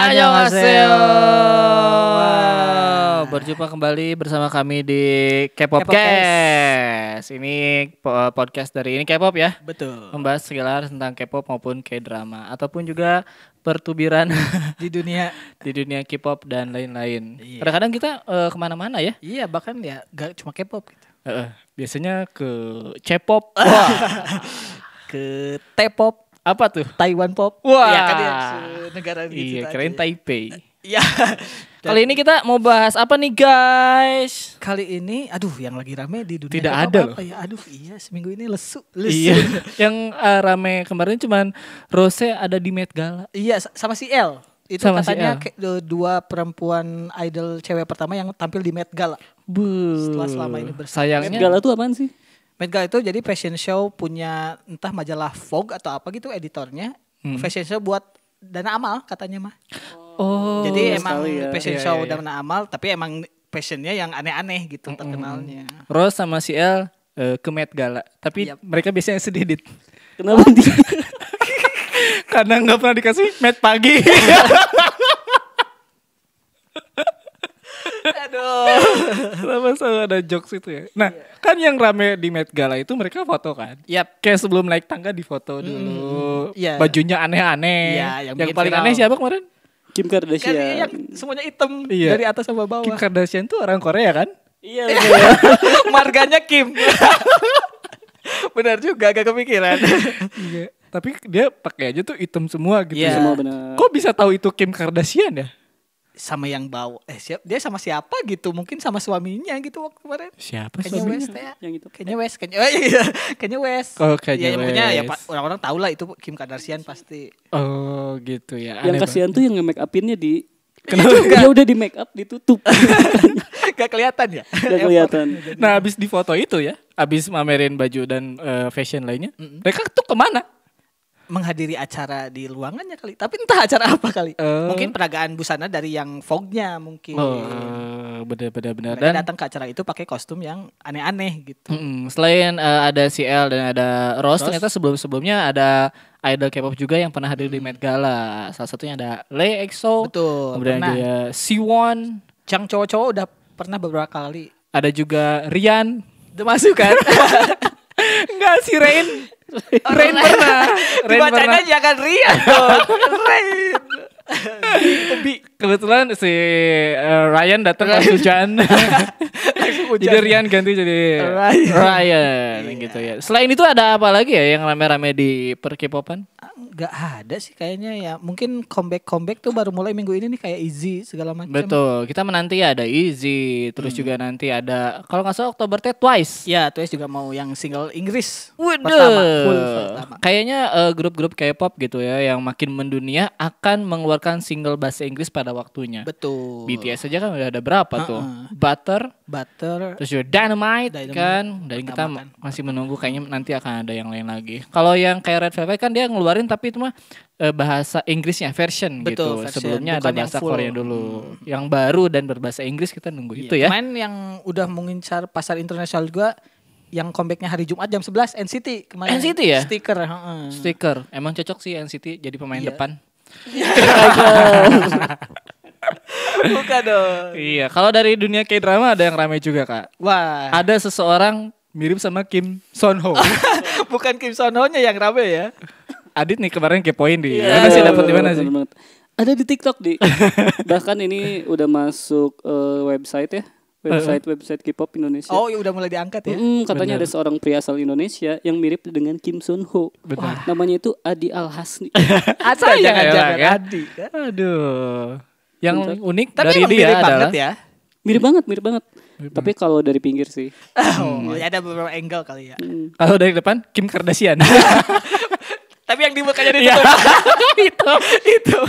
Annyeonghaseyo. Berjumpa kembali bersama kami di K-pop Cast. Ini podcast dari ini K-pop ya. Betul. Membahas segala tentang K-pop maupun K-drama ataupun juga pertubiran di dunia K-pop dan lain-lain. Iya. Kadang-kadang kita kemana-mana ya. Iya, bahkan ya gak cuma K-pop gitu. Biasanya ke C-pop. Wah. Ke T-pop. Apa tuh? Taiwan pop. Wah. Ya kan ya negara gitu. Iya, kirain Taipei. Iya. Kali ini kita mau bahas apa nih guys? Kali ini yang lagi rame di dunia Tidak K-pop ada apa ya? Iya, seminggu ini lesu. Iya. Yang rame kemarin cuman Rose ada di Met Gala. Iya, sama si L. Itu Sama katanya si dua perempuan idol cewek pertama yang tampil di Met Gala. Setelah selama ini sayangnya Met Gala tuh apaan sih? Met Gala itu jadi fashion show punya entah majalah Vogue atau apa gitu editornya. Fashion show buat dana amal katanya mah. Oh. Jadi emang ya. fashion Iya, show iya. dana amal tapi emang fashionnya yang aneh-aneh gitu terkenalnya. Rose sama si L ke Met Gala. Tapi Yap. mereka biasanya sedih dit. Kenapa dia? Karena nggak pernah dikasih Met pagi. Aduh. Kenapa selalu ada jokes itu ya? Nah, kan yang rame di Met Gala itu mereka foto kan. Yap. Kayak sebelum naik tangga difoto dulu. Iya. Bajunya aneh-aneh. Iya, yang bikin paling viral. aneh siapa kemarin? Kim Kan Kardashian. yang semuanya hitam Iya. dari atas sampai bawah. Kim Kardashian tuh orang Korea kan? Iya. Marganya Kim. Benar juga, gak kepikiran. Iya. Tapi dia pakai aja tuh hitam semua gitu. Iya. Semua benar. Kok bisa tahu itu Kim Kardashian ya? Sama yang bawa. Dia sama siapa gitu? Mungkin sama suaminya gitu waktu kemarin. Siapa Kayaknya suaminya? West ya. Yang itu. Kayaknya West. Kayaknya West. Oh, Kanye Ya, yang punya ya West. orang-orang tahu lah itu Kim Kardashian pasti. Oh gitu ya. Yang Aneh kasihan tuh yang nge-make upinnya di Kenapa? dia udah di make up ditutup. Gak kelihatan ya? Gak kelihatan. Nah abis di foto itu ya, abis mamerin baju dan fashion lainnya, mereka tuh kemana? Menghadiri acara di ruangannya kali. Tapi entah acara apa kali. Oh. Mungkin peragaan busana dari yang Vogue-nya mungkin. Benar-benar. Mereka Dan datang ke acara itu pakai kostum yang aneh-aneh gitu. selain ada CL dan ada Rose, ternyata sebelum-sebelumnya ada idol K-pop juga yang pernah hadir di Met Gala. Salah satunya ada Lee EXO, Betul. kemudian Pernah. juga Siwon, Yang cowok-cowok udah pernah beberapa kali. ada juga Rian. Udah masuk kan? Enggak si Rain. Rain pernah. Rain Dibacanya jangan Rian dong. Rain. Kebetulan si Ryan datang pas hujan. Jadi Rian ganti jadi Ryan gitu ya. Selain itu ada apa lagi ya yang rame-rame di per-K-popan? Gak ada sih kayaknya ya. Mungkin comeback tuh baru mulai minggu ini nih kayak Easy segala macam. Betul. Kita menanti ada Easy, terus juga nanti ada kalau nggak salah Oktober Twice. Ya, Twice juga mau yang single Inggris. Waduh. Full pertama. Kayaknya grup-grup K-pop gitu ya yang makin mendunia akan mengeluarkan single bahasa Inggris pada waktunya. Betul. BTS aja kan udah ada berapa tuh? Butter, Butter. terus juga Dynamite kan. Dan kita Pertama kan. masih menunggu kayaknya nanti akan ada yang lain lagi. Kalau yang kayak Red Velvet kan dia ngeluarin tapi itu mah bahasa Inggrisnya version Betul, gitu. version. Sebelumnya Bukan ada yang bahasa full. Korea dulu. Yang baru dan berbahasa Inggris kita nunggu itu ya. Kemarin yang udah mengincar pasar internasional juga yang comebacknya hari Jumat jam 11 NCT kemarin. NCT ya? Stiker. Stiker. Emang cocok sih NCT jadi pemain Iya. depan. Bukan dong. Iya, kalau dari dunia K-drama ada yang ramai juga, Kak. Wah, Ada seseorang mirip sama Kim Son Ho. bukan Kim Son Ho-nya yang rame ya. Adit nih kemarin kepoin di Iya. mana sih, dapat di mana sih? Bener banget. Ada di TikTok di. Bahkan ini udah masuk website ya. Website K-pop Indonesia. Oh, ya udah mulai diangkat ya. Katanya ada seorang pria asal Indonesia yang mirip dengan Kim Sun Ho. Benar. Namanya itu Adi Al Hasni. Ada Sayang jangan-jangan ya. Adi kan. Aduh. Yang Bentar. unik Tapi dari emang dia mirip adalah banget ya. Mirip banget. Tapi kalau dari pinggir sih. Oh, ya ada beberapa angle kali ya. kalau dari depan Kim Kardashian. Tapi yang dibukanya ditutup. itu.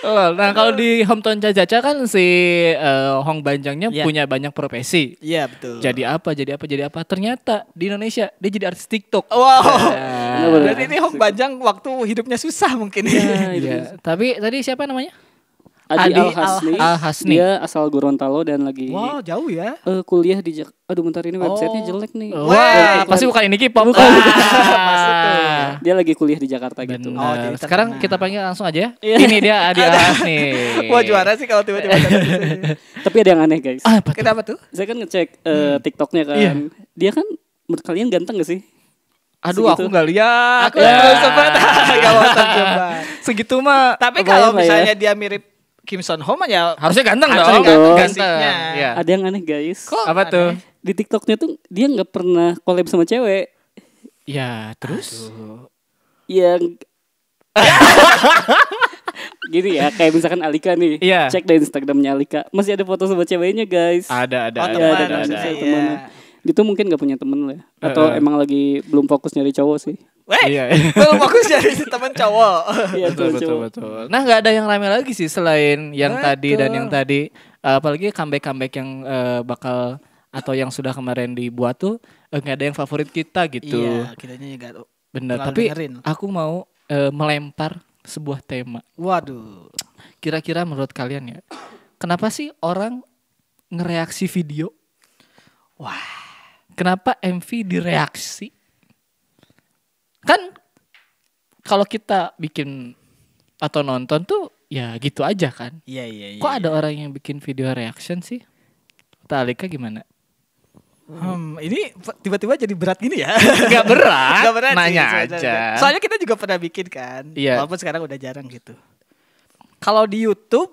Oh, nah kalau di Hometown Caca kan si Hong Banjangnya Iya. punya banyak profesi. Iya, betul. Jadi apa? Ternyata di Indonesia dia jadi artis TikTok. Wow. Benar. Berarti ini Hong Banjang waktu hidupnya susah mungkin ya. Iya. Tapi tadi siapa namanya? Adi Adi Al Hasni. Al Hasni. Dia asal Gorontalo dan lagi Wow, jauh ya. kuliah di Aduh bentar ini websitenya jelek nih. Wah, pasti bukan ini K-pop. Bukan. Wah. Dia lagi kuliah di Jakarta gitu. Benar. Sekarang kita panggil langsung aja ya. Iya. Ini dia Adi Ahas nih. Wah juara sih kalau tiba-tiba ada di sini. Tapi ada yang aneh guys. Apa tuh? Kenapa tuh? Saya kan ngecek TikToknya kan. Iya. Dia kan menurut kalian ganteng gak sih? Aduh, Segitu. aku nggak lihat. Aku belum sempat. Gak mau terjebak. Segitu mah. Tapi Lumayan kalau lah ya. misalnya dia mirip Kim Son Ho ya Harusnya ganteng Harusnya dong. ganteng fisiknya. Iya. Ada yang aneh guys. Kok Apa tuh? Di TikToknya tuh dia nggak pernah collab sama cewek. Ya, terus? Yang gini ya, kayak misalkan Alika nih. Iya. Cek deh Instagramnya Alika. Masih ada foto sama ceweknya guys. Ada. Oh, Iya, teman, ada, maksudnya, ada. iya. Teman. Dia tuh mungkin gak punya temen lah ya. Atau emang lagi belum fokus nyari cowok sih. Iya. Belum fokus jadi si teman cowok. Iya Betul. Nah, nggak ada yang rame lagi sih selain yang Betul. tadi dan yang tadi. Apalagi comeback yang bakal atau yang sudah kemarin dibuat tuh nggak ada yang favorit kita gitu. Iya, kitanya juga Bener. terlalu Tapi dengerin. aku mau melempar sebuah tema. Waduh. Kira-kira menurut kalian ya, kenapa sih orang ngereaksi video? Wah. Kenapa MV direaksi? Kan kalau kita bikin atau nonton tuh ya gitu aja kan. Iya. Kok ada orang yang bikin video reaction sih? Talika gimana? Ini tiba-tiba jadi berat gini ya. Gak berat, Gak berat sih, nanya sebenarnya. aja. Soalnya kita juga pernah bikin kan. Iya. Walaupun sekarang udah jarang gitu. Kalau di YouTube,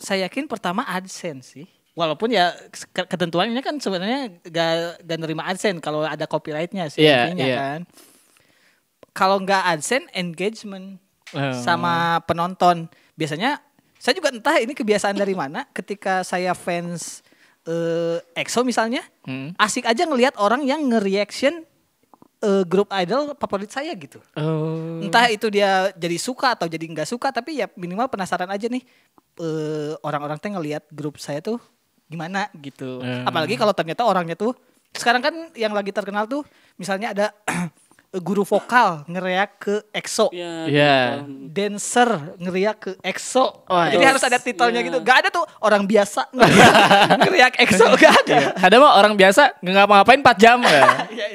saya yakin pertama AdSense sih. Walaupun ya ketentuannya kan sebenarnya gak nerima AdSense kalau ada copyrightnya sih Iya, intinya iya. kan. Kalau nggak AdSense, engagement Oh. sama penonton. Biasanya saya juga entah ini kebiasaan dari mana. Ketika saya fans EXO misalnya, asik aja ngelihat orang yang nge-reaction grup idol favorit saya gitu. Oh. Entah itu dia jadi suka atau jadi nggak suka, tapi ya minimal penasaran aja nih orang-orang teh ngelihat grup saya tuh gimana gitu. Apalagi kalau ternyata orangnya tuh sekarang kan yang lagi terkenal tuh misalnya ada guru vokal ngereak ke EXO. Iya. Dancer ngeriak ke EXO. Oh, Jadi yes. harus ada titelnya Yeah. gitu. Gak ada tuh orang biasa ngeriak EXO, gak ada. Ada mah orang biasa nggak ngapa-ngapain 4 jam ya. Ya,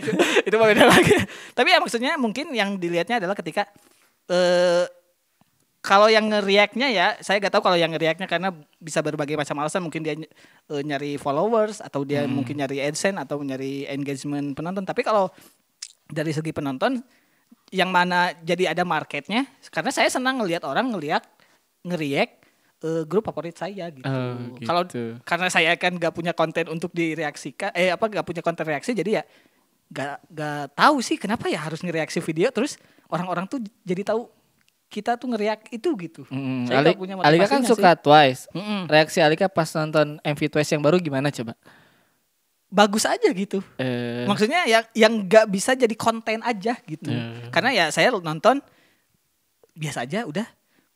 itu mah beda lagi. Tapi ya maksudnya mungkin yang dilihatnya adalah ketika kalau yang ngeriaknya ya, saya gak tahu kalau yang ngeriaknya karena bisa berbagai macam alasan. Mungkin dia nyari followers atau dia mungkin nyari AdSense atau nyari engagement penonton. Tapi kalau dari segi penonton yang mana jadi ada marketnya, karena saya senang ngelihat orang ngeriak grup favorit saya gitu. Oh, gitu. Kalau karena saya kan gak punya konten untuk direaksikan, gak punya konten reaksi, jadi ya gak tahu sih kenapa ya harus ngereaksi video terus orang-orang tuh jadi tahu kita tuh ngeriak itu gitu. Saya gak punya Alika kan motivasinya suka sih. Twice. Mm-mm. Reaksi Alika pas nonton MV Twice yang baru gimana coba? Bagus aja gitu. Maksudnya yang gak bisa jadi konten aja gitu. Karena ya saya nonton biasa aja udah.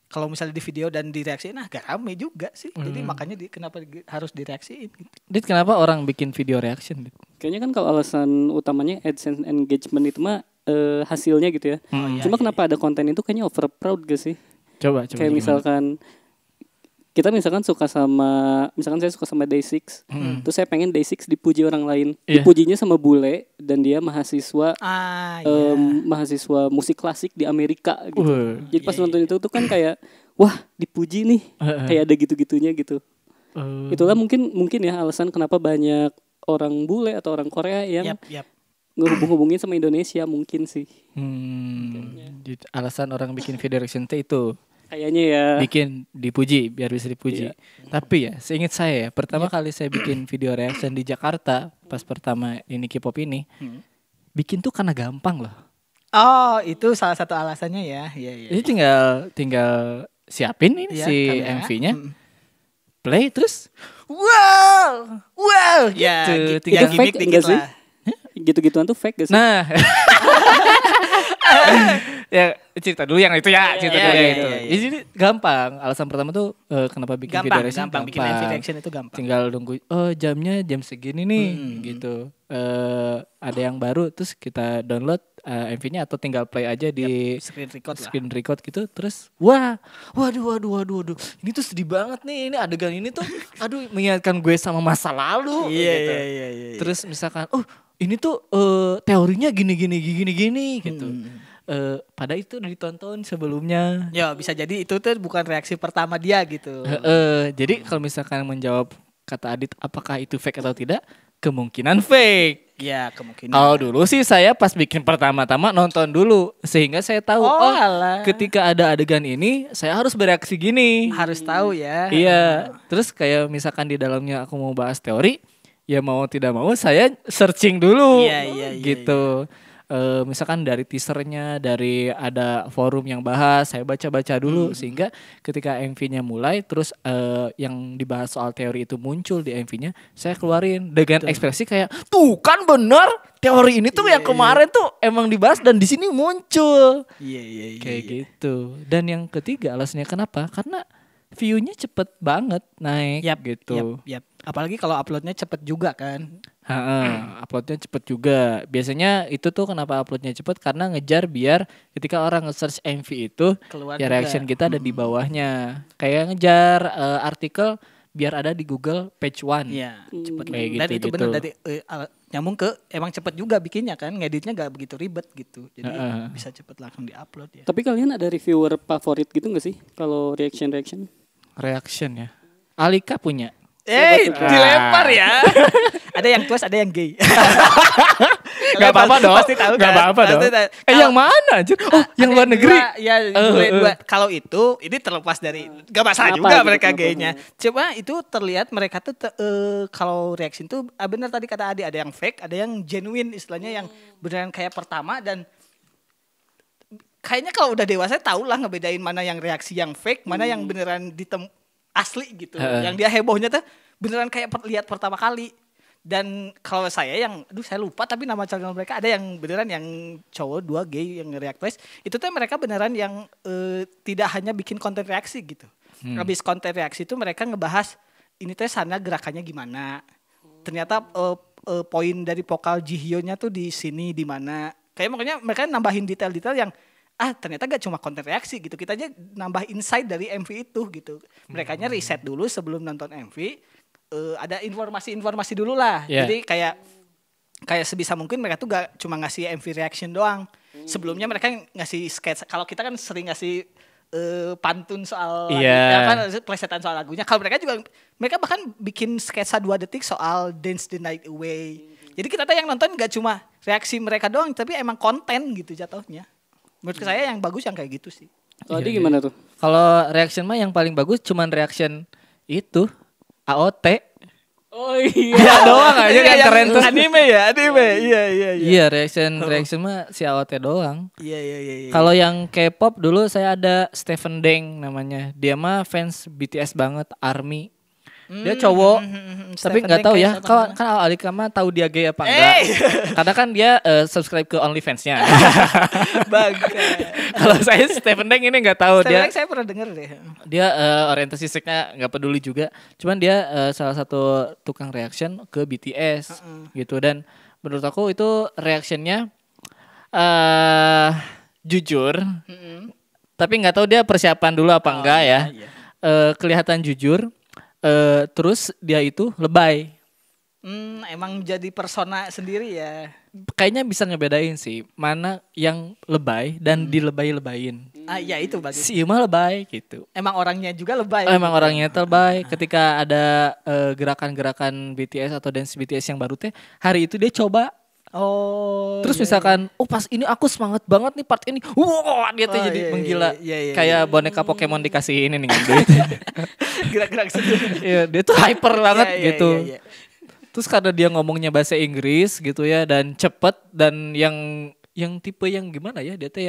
Kalau misalnya di video dan direaksiin, gak rame juga sih. Jadi makanya kenapa harus direaksiin gitu. Dit, kenapa orang bikin video reaction? Dit? Kayaknya kan kalau alasan utamanya AdSense engagement itu mah hasilnya gitu ya. Cuma kenapa ada konten itu kayaknya over proud gak sih? Coba. Kayak gimana? misalkan kita misalkan misalkan saya suka sama Day6, terus saya pengen Day6 dipuji orang lain. Iya. Dipujinya sama bule dan dia mahasiswa Iya. mahasiswa musik klasik di Amerika gitu. Jadi pas Iya, nonton itu tuh kan kayak wah, dipuji nih. Kayak ada gitu-gitunya gitu. Itulah mungkin ya alasan kenapa banyak orang bule atau orang Korea yang Yap. ngehubung-hubungin sama Indonesia mungkin sih. Jadi alasan orang bikin video reaction itu Kayaknya ya. bikin dipuji biar bisa dipuji. Iya. Tapi ya seingat saya ya pertama kali saya bikin video reaction di Jakarta pas pertama ini K-pop ini bikin tuh karena gampang loh. Oh, itu salah satu alasannya ya. Iya. Jadi tinggal siapin ini Iya, si kamera. MV-nya. Play terus wow Ya, gitu. tinggal Itu gimmick fake dikit enggak sih? lah. Gitu-gituan tuh fake gak sih? Nah. Ya cerita dulu yang itu ya, cerita dulu yang itu. Jadi gampang. Alasan pertama tuh kenapa bikin video reaction Gampang bikin MV reaction itu gampang. Tinggal nunggu jamnya jam segini nih gitu. Ada yang baru terus kita download MV-nya atau tinggal play aja di Screen record lah. screen record gitu terus waduh ini tuh sedih banget nih, ini adegan ini tuh aduh mengingatkan gue sama masa lalu gitu. Iya. Terus misalkan ini tuh teorinya gini gitu. pada itu udah ditonton sebelumnya. Ya bisa jadi itu tuh bukan reaksi pertama dia gitu. Jadi kalau misalkan menjawab kata Adit apakah itu fake atau tidak, kemungkinan fake. Ya kemungkinan. Kalau dulu sih saya pas bikin pertama-tama nonton dulu sehingga saya tahu ketika ada adegan ini saya harus bereaksi gini. Harus tahu ya. Iya. Terus kayak misalkan di dalamnya aku mau bahas teori, ya mau tidak mau saya searching dulu. Iya, gitu. Misalkan dari teasernya, dari ada forum yang bahas, saya baca-baca dulu sehingga ketika MV-nya mulai, terus yang dibahas soal teori itu muncul di MV-nya, saya keluarin dengan ekspresi kayak, tuh kan bener teori ini tuh yang kemarin tuh emang dibahas dan di sini muncul. Iya. Kayak gitu. Dan yang ketiga alasannya kenapa? Karena view-nya cepet banget naik gitu. Yap. Apalagi kalau uploadnya cepet juga kan. Uploadnya cepet juga. Biasanya itu tuh kenapa uploadnya cepet karena ngejar biar ketika orang nge-search MV itu Keluar ya juga. reaction kita ada di bawahnya. Kayak ngejar artikel biar ada di Google page 1. Iya, cepet Kayak dan gitu, itu benar dari nyambung ke emang cepet juga bikinnya kan, ngeditnya gak begitu ribet gitu. Jadi bisa cepet langsung diupload ya. Tapi kalian ada reviewer favorit gitu gak sih kalau reaction? Reaction ya. Alika punya. Dilempar ya. Ada yang tuas, ada yang gay. Gak apa-apa dong. Pasti tahu kan. Gak apa-apa dong. Yang mana anjir? Oh, yang luar negeri. Ya, dua. Kalau itu ini terlepas dari gak masalah juga gitu, mereka gaynya. Coba itu terlihat mereka tuh kalau reaction tuh benar tadi kata Adi, ada yang fake, ada yang genuine istilahnya yang beneran kayak pertama dan kayaknya kalau udah dewasa tahu lah ngebedain mana yang reaksi yang fake, mana yang beneran asli gitu. Yang dia hebohnya tuh beneran kayak lihat pertama kali. Dan kalau saya yang, saya lupa tapi nama channel mereka ada yang beneran yang cowok 2 gay yang react twice. Itu tuh mereka beneran yang tidak hanya bikin konten reaksi gitu. Habis konten reaksi itu mereka ngebahas ini tuh sana gerakannya gimana. Ternyata poin dari vokal Jihyo-nya tuh di sini di mana. Kayak makanya mereka nambahin detail-detail yang ternyata gak cuma konten reaksi gitu. Kita aja nambah insight dari MV itu gitu. Merekanya riset dulu sebelum nonton MV. Ada informasi-informasi dulu lah. Jadi kayak sebisa mungkin mereka tuh gak cuma ngasih MV reaction doang. Sebelumnya mereka ngasih sketsa. Kalau kita kan sering ngasih pantun soal plesetan soal lagunya. Kalau mereka bahkan bikin sketsa 2 detik soal Dance the Night Away. Jadi kita tuh yang nonton gak cuma reaksi mereka doang, tapi emang konten gitu jatuhnya. Menurut saya yang bagus yang kayak gitu sih. Tadi gimana tuh? Kalau reaction mah yang paling bagus cuman reaction itu AOT. Oh iya. Ya doang aja yang keren tuh. Anime. Iya. Iya, reaction mah si AOT doang. Iya. Kalau yang K-pop dulu saya ada Stephen Deng namanya. Dia mah fans BTS banget, ARMY. Dia cowok, tapi nggak tahu ya. Kan Alika mah tahu dia gay apa enggak? Karena kan dia subscribe ke OnlyFans-nya. Bagus. Kalau saya Stephen Deng ini nggak tahu dia. Saya pernah dengar deh. Dia orientasi seknya nggak peduli juga. Cuman dia salah satu tukang reaction ke BTS gitu, dan menurut aku itu reactionnya jujur. Tapi nggak tahu dia persiapan dulu apa enggak ya. Kelihatan jujur. Terus dia itu lebay. Emang jadi persona sendiri ya. Kayaknya bisa ngebedain sih mana yang lebay dan dilebay-lebayin. Ya itu bagus. Si Ima lebay gitu. Emang orangnya juga lebay. Emang orangnya lebay. Ketika ada gerakan-gerakan BTS atau dance BTS yang baru teh, hari itu dia coba. Terus misalkan, pas ini aku semangat banget nih part ini. Dia tuh jadi menggila. Kayak boneka Pokemon dikasih ini nih duit. Gerak-gerak sendiri. Iya, dia tuh hyper banget gitu. Terus karena dia ngomongnya bahasa Inggris gitu ya, dan cepet, dan yang tipe yang gimana ya, dia tuh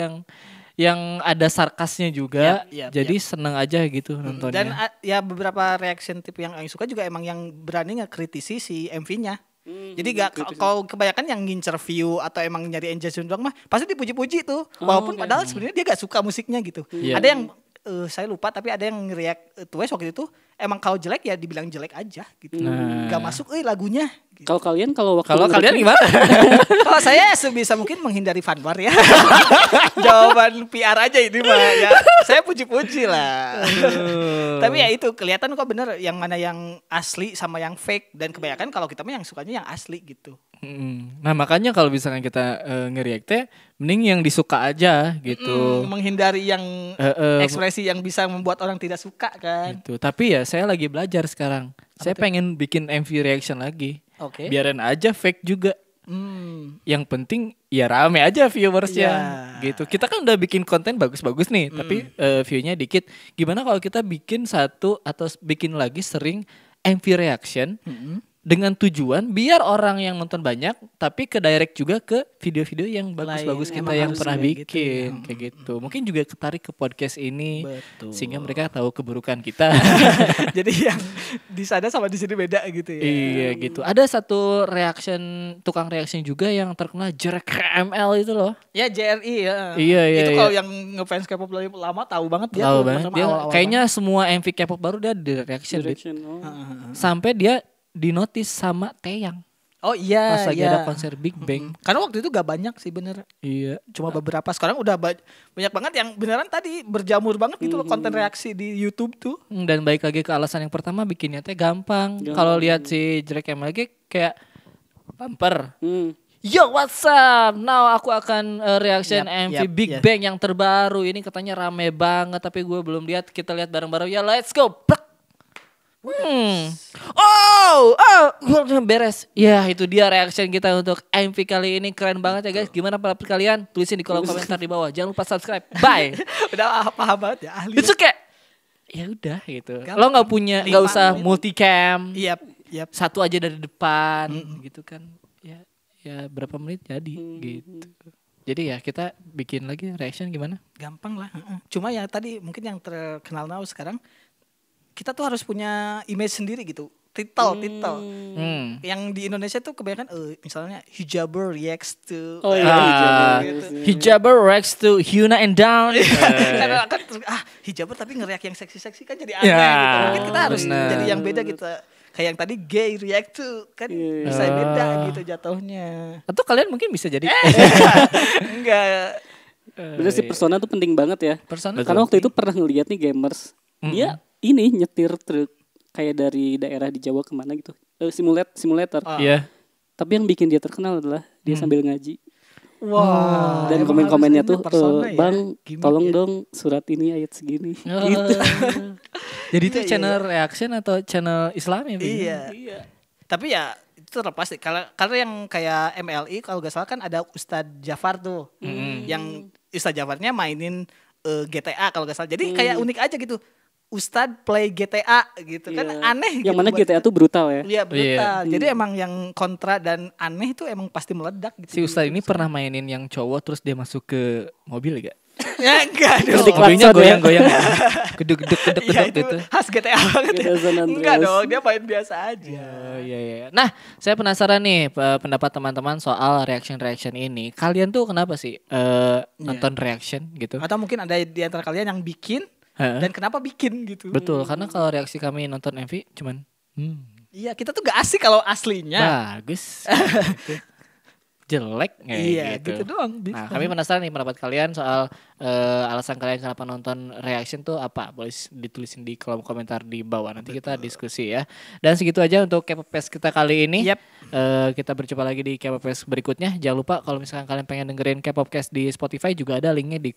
yang ada sarkasnya juga. Jadi seneng aja gitu nontonnya. Dan ya beberapa reaction tipe yang suka juga emang yang berani ngekritisi si MV-nya. Jadi kalau kebanyakan yang ngincer view atau emang nyari engagement doang mah pasti dipuji-puji tuh. Walaupun padahal sebenarnya dia gak suka musiknya gitu. Ada yang saya lupa tapi ada yang react Twice waktu itu emang kalau jelek ya dibilang jelek aja gitu. Gak masuk lagunya Kalau kalian kalau waktu Kalau kalian nge-react- gimana? Kalau saya sebisa mungkin menghindari fanwar ya. Jawaban PR aja ini mah ya. Saya puji-puji lah. Tapi ya itu kelihatan kok bener yang mana yang asli sama yang fake, dan kebanyakan kalau kita mah yang sukanya yang asli gitu. Nah makanya kalau misalkan kita nge-react mending yang disuka aja gitu. Menghindari yang ekspresi yang bisa membuat orang tidak suka kan. Gitu. Tapi ya saya lagi belajar sekarang. Saya pengen bikin MV reaction lagi. Oke. Biarin aja fake juga. Yang penting ya rame aja viewersnya gitu. Kita kan udah bikin konten bagus-bagus nih, tapi view-nya dikit. Gimana kalau kita bikin satu atau bikin lagi sering MV reaction dengan tujuan biar orang yang nonton banyak, tapi ke direct juga ke video-video yang bagus-bagus kita Emang yang harus pernah kayak gitu bikin ya. kayak gitu. Mungkin juga ketarik ke podcast ini. Betul. Sehingga mereka tahu keburukan kita. Jadi yang di sana sama di sini beda gitu ya. Iya gitu. Ada satu tukang reaction juga yang terkenal Jerek ML itu loh. Ya JRI ya. Iya, iya, Itu iya. kalau yang ngefans K-pop lama tahu banget dia Tahu tuh banget sama dia awal-awal kayaknya semua MV K-pop baru dia di reaction, Dit. Direction, oh. Sampai dia dinotis sama Taeyang Oh iya, pas lagi iya. ada konser Big Bang. Karena waktu itu gak banyak sih bener. Iya. Cuma beberapa. Sekarang udah banyak banget yang beneran tadi berjamur banget gitu loh konten reaksi di YouTube tuh. Dan balik lagi ke alasan yang pertama, bikinnya teh gampang. Kalau lihat si Jerek ML lagi kayak bumper. Yo what's up? Now aku akan reaction MV yap, Big yap. Bang yang terbaru. Ini katanya rame banget tapi gue belum lihat. Kita lihat bareng-bareng. Ya let's go. Plek. Gue beres. Ya itu dia reaction kita untuk MV kali ini. Keren banget ya guys. Gimana pendapat kalian? Tulisin di kolom komentar di bawah. Jangan lupa subscribe. Bye. Udah paham banget ya ahli. Itu kayak ya udah gitu. Gampang. Lo nggak punya, nggak 5 usah menit. multicam. Yap. Satu aja dari depan gitu kan. Ya berapa menit jadi gitu. Jadi ya kita bikin lagi reaction gimana? Gampang lah. Cuma ya tadi mungkin yang terkenal now sekarang kita tuh harus punya image sendiri gitu. Titel. Yang di Indonesia tuh kebanyakan misalnya Hijaber reacts to Oh iya, gitu. Hijaber reacts to Hyuna and Down. Karena kan hijaber tapi ngeriak yang seksi-seksi kan jadi aneh Ya, gitu. Mungkin kita harus bener. jadi yang beda gitu. Kayak yang tadi gay react to kan bisa beda gitu jatuhnya. Atau kalian mungkin bisa jadi Enggak. Bener sih, persona tuh penting banget ya. Persona Karena waktu itu pernah ngeliat nih gamers, dia ini nyetir truk kayak dari daerah di Jawa kemana gitu, simulator. Iya. Tapi yang bikin dia terkenal adalah dia sambil ngaji. Wah. Dan emang komen-komennya harus tuh, ini persona ya, bang, gimmick tolong ya. dong surat ini ayat segini. Gitu. Jadi itu Iya, channel reaction atau channel Islami? Iya. Tapi ya itu terlepas sih. Karena yang kayak MLI kalau gak salah kan ada Ustadz Jafar tuh. Yang Ustadz Jafarnya mainin GTA kalau gak salah. Jadi kayak unik aja gitu. Ustadz play GTA gitu kan Iya. aneh Yang gitu mana buat- GTA tuh brutal ya. Iya brutal. Jadi emang yang kontra dan aneh itu emang pasti meledak gitu. Si Ustadz ini pernah mainin yang cowok terus dia masuk ke mobil gak? Ya enggak dong. Ketik Mobilnya klakson ya. goyang-goyang ya. Geduk-geduk Iya itu gitu. khas GTA banget ya. GTA San Andreas. Enggak dong, dia main biasa aja. Oh, iya. Nah, saya penasaran nih pendapat teman-teman soal reaction ini. Kalian tuh kenapa sih nonton reaction gitu? Atau mungkin ada di antara kalian yang bikin Heeh. dan kenapa bikin gitu. Betul, karena kalau reaksi kami nonton MV cuman Iya, kita tuh gak asik kalau aslinya. bagus. gitu. Jelek kayak Iya, gitu. gitu doang. Nah, kami penasaran nih pendapat kalian soal alasan kalian kenapa nonton reaction tuh apa? Boleh ditulisin di kolom komentar di bawah. Nanti kita diskusi ya. Dan segitu aja untuk K-Popfest kita kali ini. Yap. Kita berjumpa lagi di K-Popfest berikutnya. Jangan lupa kalau misalkan kalian pengen dengerin K-Popcast di Spotify juga ada linknya di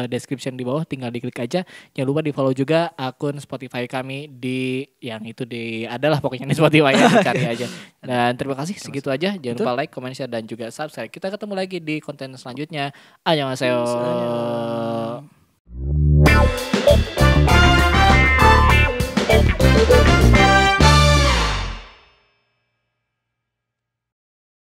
description di bawah. Tinggal diklik aja. Jangan lupa di follow juga akun Spotify kami di yang itu di adalah pokoknya di Spotify ya. Cari aja. Dan terima kasih segitu aja. Jangan lupa like, comment, share dan juga subscribe. Kita ketemu lagi di konten selanjutnya. Annyeonghaseyo.